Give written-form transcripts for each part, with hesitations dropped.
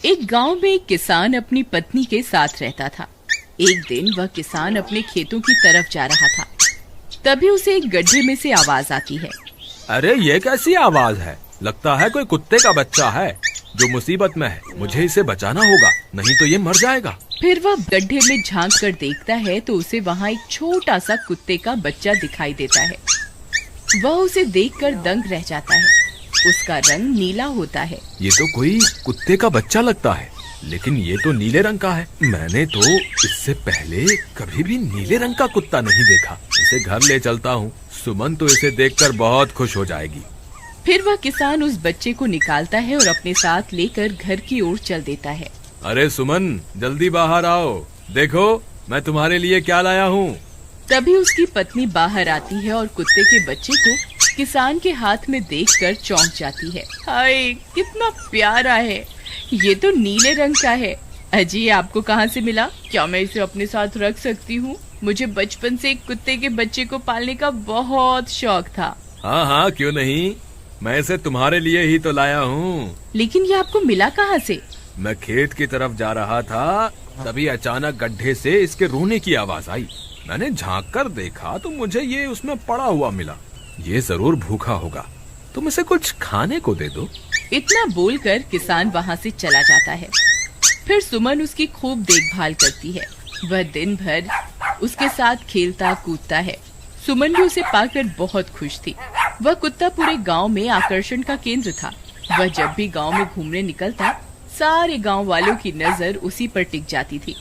एक गांव में एक किसान अपनी पत्नी के साथ रहता था। एक दिन वह किसान अपने खेतों की तरफ जा रहा था। तभी उसे एक गड्ढे में से आवाज आती है। अरे ये कैसी आवाज है? लगता है कोई कुत्ते का बच्चा है जो मुसीबत में है। मुझे इसे बचाना होगा, नहीं तो ये मर जाएगा। फिर वह गड्ढे में झांक कर देखता है तो उसे वहाँ एक छोटा सा कुत्ते का बच्चा दिखाई देता है। वह उसे देखकर दंग रह जाता है। उसका रंग नीला होता है। ये तो कोई कुत्ते का बच्चा लगता है, लेकिन ये तो नीले रंग का है। मैंने तो इससे पहले कभी भी नीले रंग का कुत्ता नहीं देखा। इसे घर ले चलता हूँ, सुमन तो इसे देखकर बहुत खुश हो जाएगी। फिर वह किसान उस बच्चे को निकालता है और अपने साथ लेकर घर की ओर चल देता है। अरे सुमन, जल्दी बाहर आओ, देखो मैं तुम्हारे लिए क्या लाया हूँ। तभी उसकी पत्नी बाहर आती है और कुत्ते के बच्चे को किसान के हाथ में देखकर चौंक जाती है। हाय, कितना प्यारा है, ये तो नीले रंग का है। अजी, ये आपको कहाँ से मिला? क्या मैं इसे अपने साथ रख सकती हूँ? मुझे बचपन से एक कुत्ते के बच्चे को पालने का बहुत शौक था। हाँ हाँ, क्यों नहीं, मैं इसे तुम्हारे लिए ही तो लाया हूँ। लेकिन ये आपको मिला कहाँ से? मैं खेत की तरफ जा रहा था, तभी अचानक गड्ढे से इसके रोने की आवाज आई। मैंने झांक कर देखा तो मुझे ये उसमें पड़ा हुआ मिला। ये जरूर भूखा होगा, तुम इसे कुछ खाने को दे दो। इतना बोलकर किसान वहाँ से चला जाता है। फिर सुमन उसकी खूब देखभाल करती है। वह दिन भर उसके साथ खेलता कूदता है। सुमन भी उसे पाकर बहुत खुश थी। वह कुत्ता पूरे गांव में आकर्षण का केंद्र था। वह जब भी गांव में घूमने निकलता, सारे गांव वालों की नजर उसी पर टिक जाती थी,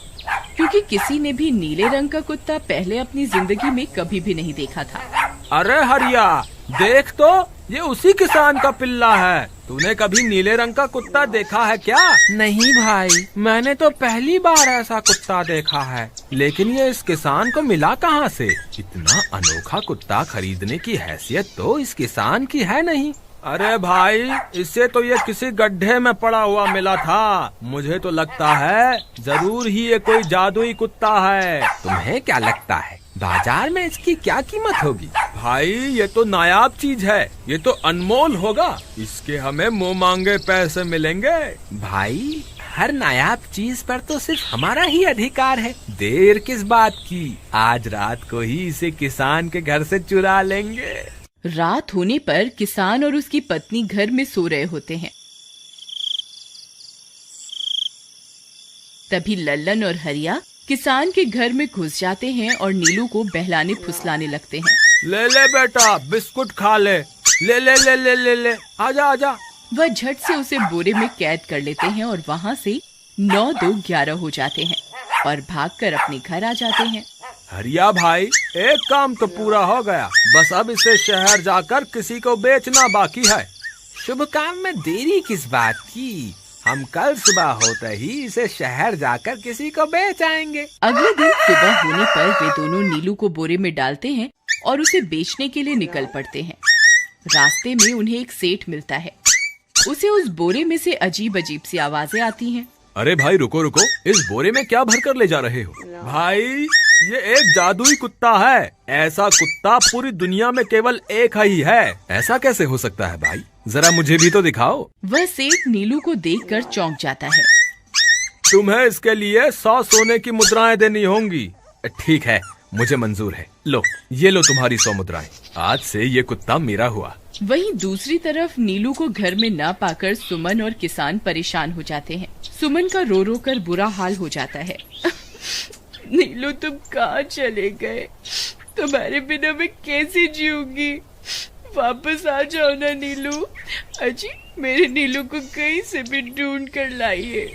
क्योंकि किसी ने भी नीले रंग का कुत्ता पहले अपनी जिंदगी में कभी भी नहीं देखा था। अरे हरिया, देख तो, ये उसी किसान का पिल्ला है। तूने कभी नीले रंग का कुत्ता देखा है क्या? नहीं भाई, मैंने तो पहली बार ऐसा कुत्ता देखा है। लेकिन ये इस किसान को मिला कहाँ से? इतना अनोखा कुत्ता खरीदने की हैसियत तो इस किसान की है नहीं। अरे भाई, इससे तो ये किसी गड्ढे में पड़ा हुआ मिला था। मुझे तो लगता है जरूर ही ये कोई जादुई कुत्ता है। तुम्हें क्या लगता है बाजार में इसकी क्या कीमत होगी? भाई, ये तो नायाब चीज है, ये तो अनमोल होगा। इसके हमें मुंह मांगे पैसे मिलेंगे। भाई, हर नायाब चीज पर तो सिर्फ हमारा ही अधिकार है। देर किस बात की, आज रात को ही इसे किसान के घर से चुरा लेंगे। रात होने पर किसान और उसकी पत्नी घर में सो रहे होते हैं। तभी लल्लन और हरिया किसान के घर में घुस जाते हैं और नीलू को बहलाने फुसलाने लगते हैं। ले ले बेटा, बिस्कुट खा ले, ले ले ले ले ले ले, आजा आजा। वह झट से उसे बोरे में कैद कर लेते हैं और वहाँ से 9-2-11 हो जाते हैं और भागकर अपने घर आ जाते हैं। हरिया भाई, एक काम तो पूरा हो गया, बस अब इसे शहर जाकर किसी को बेचना बाकी है। शुभ काम में देरी किस बात की? हम कल सुबह होते ही इसे शहर जाकर किसी को बेच आएंगे। अगले दिन सुबह होने पर वे दोनों नीलू को बोरे में डालते हैं और उसे बेचने के लिए निकल पड़ते हैं। रास्ते में उन्हें एक सेठ मिलता है। उसे उस बोरे में से अजीब अजीब सी आवाजें आती हैं। अरे भाई, रुको रुको, इस बोरे में क्या भर कर ले जा रहे हो? भाई, ये एक जादुई कुत्ता है। ऐसा कुत्ता पूरी दुनिया में केवल एक ही है। ऐसा कैसे हो सकता है भाई? जरा मुझे भी तो दिखाओ। वह सेठ नीलू को देखकर चौंक जाता है। तुम्हें इसके लिए 100 सोने की मुद्राएं देनी होंगी। ठीक है, मुझे मंजूर है। लो, ये लो तुम्हारी 100 मुद्राएं। आज से ये कुत्ता मेरा हुआ। वहीं दूसरी तरफ नीलू को घर में न पाकर सुमन और किसान परेशान हो जाते हैं। सुमन का रो रो कर बुरा हाल हो जाता है। नीलू, तुम कहाँ चले गए? तुम्हारे बिना मैं कैसे जीऊंगी? वापस आ जाओ ना नीलू। अजी, मेरे नीलू को कहीं से भी ढूंढ कर लाइए।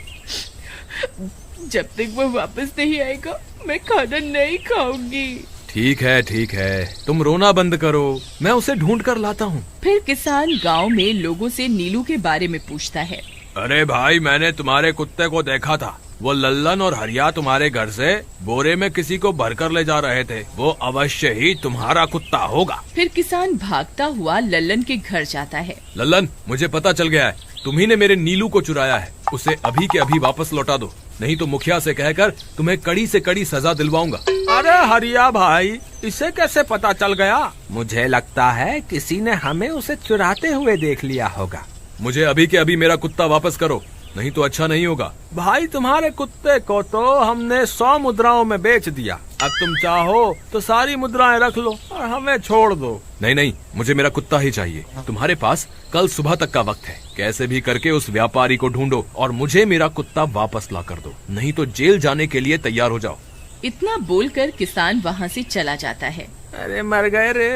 जब तक वो वापस नहीं आएगा, मैं खाना नहीं खाऊंगी। ठीक है, तुम रोना बंद करो, मैं उसे ढूंढ कर लाता हूँ। फिर किसान गांव में लोगों से नीलू के बारे में पूछता है। अरे भाई, मैंने तुम्हारे कुत्ते को देखा था। वो लल्लन और हरिया तुम्हारे घर से बोरे में किसी को भरकर ले जा रहे थे। वो अवश्य ही तुम्हारा कुत्ता होगा। फिर किसान भागता हुआ लल्लन के घर जाता है। लल्लन, मुझे पता चल गया है, तुम्ही ने मेरे नीलू को चुराया है। उसे अभी के अभी वापस लौटा दो, नहीं तो मुखिया से कहकर तुम्हें कड़ी से कड़ी सजा दिलवाऊंगा। अरे हरिया भाई, इसे कैसे पता चल गया? मुझे लगता है किसी ने हमें उसे चुराते हुए देख लिया होगा। मुझे अभी के अभी मेरा कुत्ता वापस करो, नहीं तो अच्छा नहीं होगा। भाई तुम्हारे कुत्ते को तो हमने 100 मुद्राओं में बेच दिया, अब तुम चाहो तो सारी मुद्राएं रख लो और हमें छोड़ दो। नहीं नहीं, मुझे मेरा कुत्ता ही चाहिए। तुम्हारे पास कल सुबह तक का वक्त है, कैसे भी करके उस व्यापारी को ढूंढो और मुझे मेरा कुत्ता वापस ला कर दो, नहीं तो जेल जाने के लिए तैयार हो जाओ। इतना बोलकर किसान वहाँ से चला जाता है। अरे मर गए रे,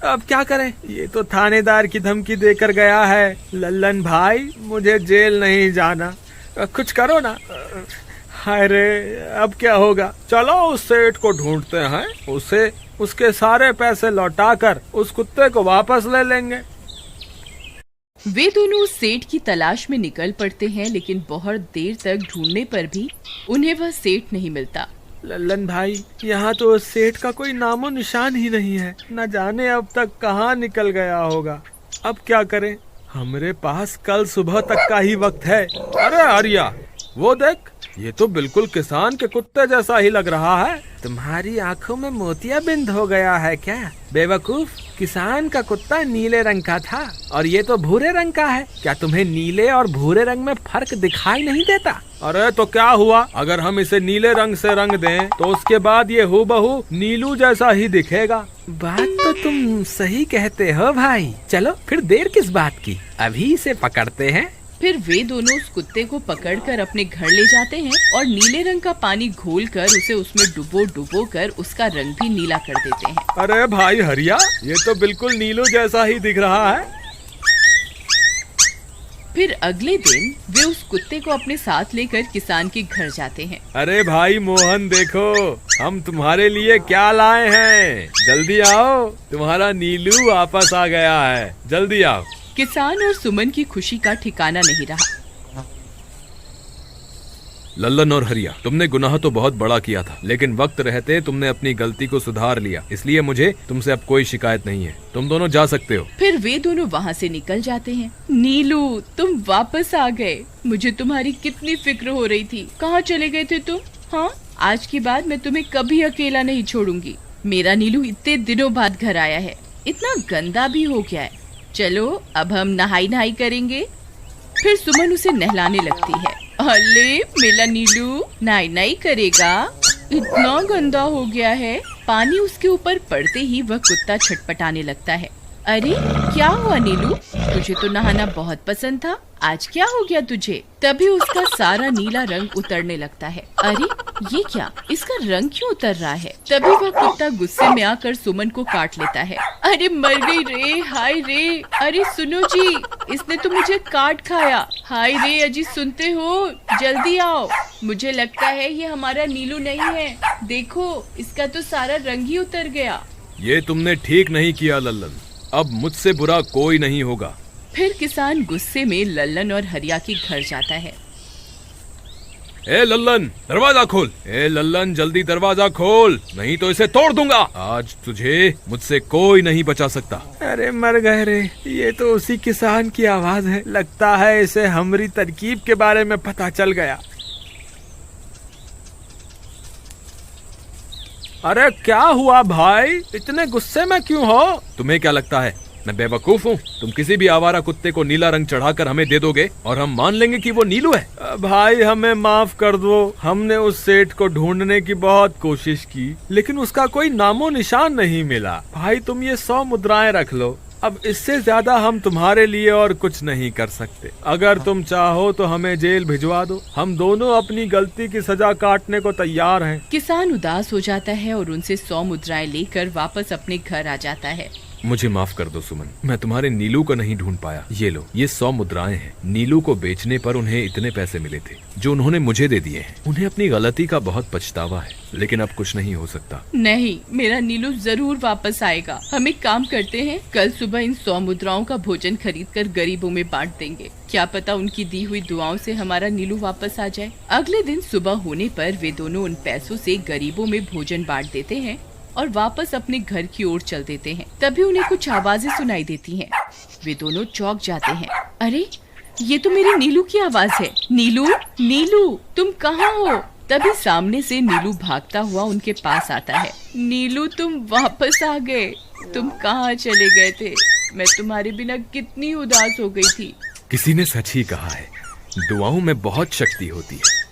अब क्या करें, ये तो थानेदार की धमकी देकर गया है। लल्लन भाई, मुझे जेल नहीं जाना, कुछ करो ना। हाय रे, अब क्या होगा। चलो उस सेठ को ढूंढते हैं, उसे उसके सारे पैसे लौटाकर उस कुत्ते को वापस ले लेंगे। वे दोनों उस सेठ की तलाश में निकल पड़ते हैं, लेकिन बहुत देर तक ढूंढने पर भी उन्हें वह सेठ नहीं मिलता। लल्लन भाई, यहाँ तो उस सेठ का कोई नामो निशान ही नहीं है, न जाने अब तक कहाँ निकल गया होगा। अब क्या करें, हमारे पास कल सुबह तक का ही वक्त है। अरे आर्या, वो देख, ये तो बिल्कुल किसान के कुत्ते जैसा ही लग रहा है। तुम्हारी आंखों में मोतियाबिंद हो गया है क्या बेवकूफ? किसान का कुत्ता नीले रंग का था और ये तो भूरे रंग का है। क्या तुम्हें नीले और भूरे रंग में फर्क दिखाई नहीं देता? अरे तो क्या हुआ, अगर हम इसे नीले रंग से रंग दें तो उसके बाद ये हूबहू नीलू जैसा ही दिखेगा। बात तो तुम सही कहते हो भाई। चलो फिर देर किस बात की, अभी इसे पकड़ते हैं। फिर वे दोनों उस कुत्ते को पकड़कर अपने घर ले जाते हैं और नीले रंग का पानी घोलकर उसे उसमें डुबो कर उसका रंग भी नीला कर देते हैं। अरे भाई हरिया, ये तो बिल्कुल नीलू जैसा ही दिख रहा है। फिर अगले दिन वे उस कुत्ते को अपने साथ लेकर किसान के घर जाते हैं। अरे भाई मोहन, देखो हम तुम्हारे लिए क्या लाए हैं, जल्दी आओ, तुम्हारा नीलू वापस आ गया है, जल्दी आओ। किसान और सुमन की खुशी का ठिकाना नहीं रहा। लल्लन और हरिया, तुमने गुनाह तो बहुत बड़ा किया था, लेकिन वक्त रहते तुमने अपनी गलती को सुधार लिया, इसलिए मुझे तुमसे अब कोई शिकायत नहीं है। तुम दोनों जा सकते हो। फिर वे दोनों वहाँ से निकल जाते हैं। नीलू, तुम वापस आ गए, मुझे तुम्हारी कितनी फिक्र हो रही थी। कहाँ चले गए थे तुम? हाँ, आज के बाद मैं तुम्हें कभी अकेला नहीं छोड़ूंगी। मेरा नीलू इतने दिनों बाद घर आया है, इतना गंदा भी हो गया है। चलो अब हम नहाई करेंगे। फिर सुमन उसे नहलाने लगती है। अले मेरा नीलू नहाई करेगा, इतना गंदा हो गया है। पानी उसके ऊपर पड़ते ही वह कुत्ता छटपटाने लगता है। अरे क्या हुआ नीलू, तुझे तो नहाना बहुत पसंद था, आज क्या हो गया तुझे? तभी उसका सारा नीला रंग उतरने लगता है। अरे ये क्या, इसका रंग क्यों उतर रहा है? तभी वह कुत्ता गुस्से में आकर सुमन को काट लेता है। अरे मर गई रे, हाय रे। अरे सुनो जी, इसने तो मुझे काट खाया। हाय रे अजी, सुनते हो? जल्दी आओ, मुझे लगता है ये हमारा नीलू नहीं है। देखो, इसका तो सारा रंग ही उतर गया। ये तुमने ठीक नहीं किया लल्लन, अब मुझसे बुरा कोई नहीं होगा। फिर किसान गुस्से में लल्लन और हरिया के घर जाता है। ए लल्लन, दरवाजा खोल। ए लल्लन, जल्दी दरवाजा खोल, नहीं तो इसे तोड़ दूंगा। आज तुझे मुझसे कोई नहीं बचा सकता। अरे मर गए रे, ये तो उसी किसान की आवाज है। लगता है इसे हमारी तरकीब के बारे में पता चल गया। अरे क्या हुआ भाई, इतने गुस्से में क्यों हो? तुम्हें क्या लगता है मैं बेवकूफ हूँ? तुम किसी भी आवारा कुत्ते को नीला रंग चढ़ाकर हमें दे दोगे और हम मान लेंगे कि वो नीलू है। भाई हमें माफ कर दो, हमने उस सेठ को ढूंढने की बहुत कोशिश की, लेकिन उसका कोई नामो निशान नहीं मिला। भाई तुम ये 100 मुद्राएं रख लो, अब इससे ज्यादा हम तुम्हारे लिए और कुछ नहीं कर सकते। अगर तुम चाहो तो हमें जेल भिजवा दो, हम दोनों अपनी गलती की सजा काटने को तैयार हैं। किसान उदास हो जाता है और उनसे 100 मुद्राएं लेकर वापस अपने घर आ जाता है। मुझे माफ कर दो सुमन, मैं तुम्हारे नीलू को नहीं ढूंढ पाया। ये लो, ये 100 मुद्राएं हैं। नीलू को बेचने पर उन्हें इतने पैसे मिले थे जो उन्होंने मुझे दे दिए हैं। उन्हें अपनी गलती का बहुत पछतावा है, लेकिन अब कुछ नहीं हो सकता। नहीं, मेरा नीलू जरूर वापस आएगा। हम एक काम करते हैं, कल सुबह इन 100 मुद्राओं का भोजन खरीदकर गरीबों में बांट देंगे। क्या पता उनकी दी हुई दुआओं से हमारा नीलू वापस आ जाए। अगले दिन सुबह होने पर वे दोनों उन पैसों से गरीबों में भोजन बांट देते हैं और वापस अपने घर की ओर चल देते हैं। तभी उन्हें कुछ आवाजें सुनाई देती हैं। वे दोनों चौंक जाते हैं। अरे ये तो मेरे नीलू की आवाज है। नीलू, नीलू तुम कहाँ हो? तभी सामने से नीलू भागता हुआ उनके पास आता है। नीलू तुम वापस आ गए, तुम कहाँ चले गए थे? मैं तुम्हारे बिना कितनी उदास हो गई थी। किसी ने सच ही कहा है, दुआओं में बहुत शक्ति होती है।